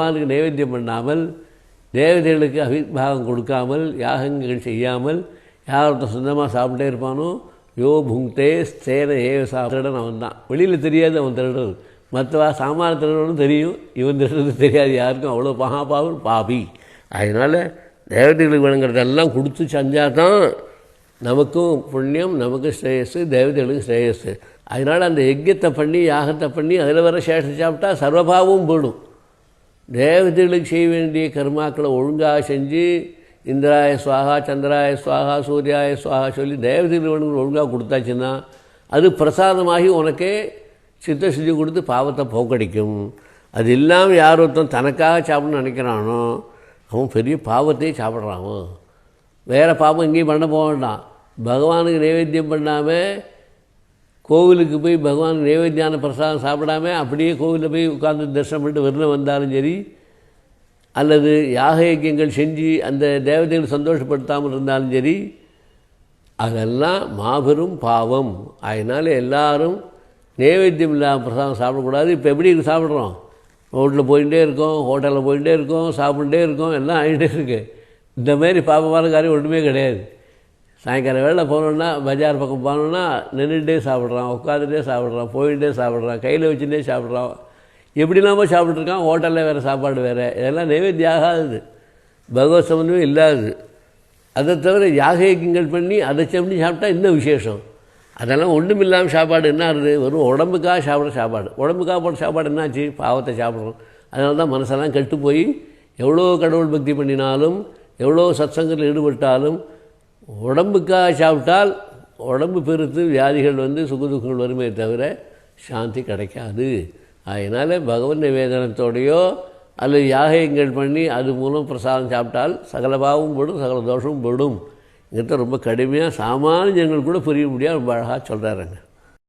பகவானுக்கு நைவேத்தியம் பண்ணாமல், தேவதைகளுக்கு அவிர்வாகம் கொடுக்காமல், யாகங்கள் செய்யாமல் யார் ஒருத்தர் சொந்தமாக சாப்பிட்டே இருப்பானோ, யோ புங்தே ஸ்தேன ஏவ சாப்பிட்றன்னு அவன் தான். வெளியில் தெரியாது அவன் திருடுறது. மற்றவா சாமான திருடணும் தெரியும், இவன் திருடுறது தெரியாது யாருக்கும். அவ்வளோ மகாபாவன் பாபி. அதனால் தேவதைகளுக்கு வேணுங்கிறதெல்லாம் கொடுத்து செஞ்சால் தான் நமக்கும் புண்ணியம், நமக்கு ஸ்ரேயஸு, தேவதைகளுக்கு ஸ்ரேயஸு. அதனால் அந்த யஜ்யத்தை பண்ணி யாகத்தை பண்ணி அதில் வர சேஷம் சாப்பிட்டா சர்வபாவமும் போடும். தேவதைகளுக்கு செய்ய வேண்டிய கர்மாக்களை ஒழுங்காக செஞ்சு இந்திராய சுவாகா, சந்திராய சுவாகா, சூர்யாய சுவாகா சொல்லி தேவதைகள் வேணுங்கிற ஒழுங்காக கொடுத்தாச்சுன்னா அது பிரசாதமாகி உனக்கே சித்தசுத்தி கொடுத்து பாவத்தை போக்கடிக்கும். அது இல்லாமல் யார் ஒருத்தன் தனக்காக சாப்பிடணும்னு நினைக்கிறானோ அவன் பெரிய பாவத்தையே சாப்பிட்றான். வேறு பாவம் எங்கேயும் பண்ண போக வேண்டாம். பகவானுக்கு நைவேத்தியம் பண்ணாமல் கோவிலுக்கு போய் பகவானுக்கு நைவேத்தியான பிரசாதம் சாப்பிடாம அப்படியே கோவிலில் போய் உட்கார்ந்து தரிசனம் பண்ணிட்டு வெளில வந்தாலும் சரி, அல்லது யாக யஜ்யங்கள் செஞ்சு அந்த தேவதைகளை சந்தோஷப்படுத்தாமல் இருந்தாலும் சரி, அதெல்லாம் மாபெரும் பாவம். அதனால் எல்லாரும் நைவேத்தியம் இல்லாமல் பிரசாதம் சாப்பிடக்கூடாது. இப்போ எப்படி சாப்பிட்றோம்? ரோட்டில் போயிட்டே இருக்கோம், ஹோட்டலில் போயிட்டே இருக்கோம், சாப்பிட்டுட்டே இருக்கோம், எல்லாம் ஆகிட்டே இருக்குது. இந்த மாதிரி பாவமான காரியம் ஒன்றுமே கிடையாது. சாயங்காலம் வேலை போனோன்னா, பஜார் பக்கம் போனோன்னா நின்றுட்டே சாப்பிட்றான், உட்காந்துட்டே சாப்பிட்றான், போயிட்டே சாப்பிட்றான், கையில் வச்சுட்டே சாப்பிட்றான், எப்படினாமோ சாப்பிட்ருக்கான். ஹோட்டலில் வேறு சாப்பாடு வேறு. இதெல்லாம் நைவேத்தியம் ஆகாது, பகவத் சம்பந்தமே இல்லாது. அதை தவிர யாக யஜ்யங்கள் பண்ணி அதை செஞ்சு சாப்பிட்டா இன்னும் விசேஷம். அதெல்லாம் ஒன்றும் இல்லாமல் சாப்பாடு என்ன ஆகுது? வெறும் உடம்புக்காக சாப்பிட்ற சாப்பாடு. உடம்புக்காக போட்ட சாப்பாடு என்னாச்சு? பாவத்தை சாப்பிட்றோம். அதனால தான் மனசெல்லாம் கெட்டு போய் எவ்வளோ கடவுள் பக்தி பண்ணினாலும், எவ்வளோ சத்சங்கத்தில் ஈடுபட்டாலும் உடம்புக்காக சாப்பிட்டால் உடம்பு பெருத்து வியாதிகள் வந்து சுகதுக்கங்கள் வருமே தவிர சாந்தி கிடைக்காது. அதனால் பகவன் நிவேதனத்தோடையோ அல்லது யாகங்கள் பண்ணி அது மூலம் பிரசாதம் சாப்பிட்டால் சகல பாவமும் போடும், சகல தோஷமும் போடும். இங்கே ரொம்ப கடுமையாக சாமானிய ஜனங்கள் கூட புரிய முடியாது, ரொம்ப அழகாக சொல்கிறாருங்க.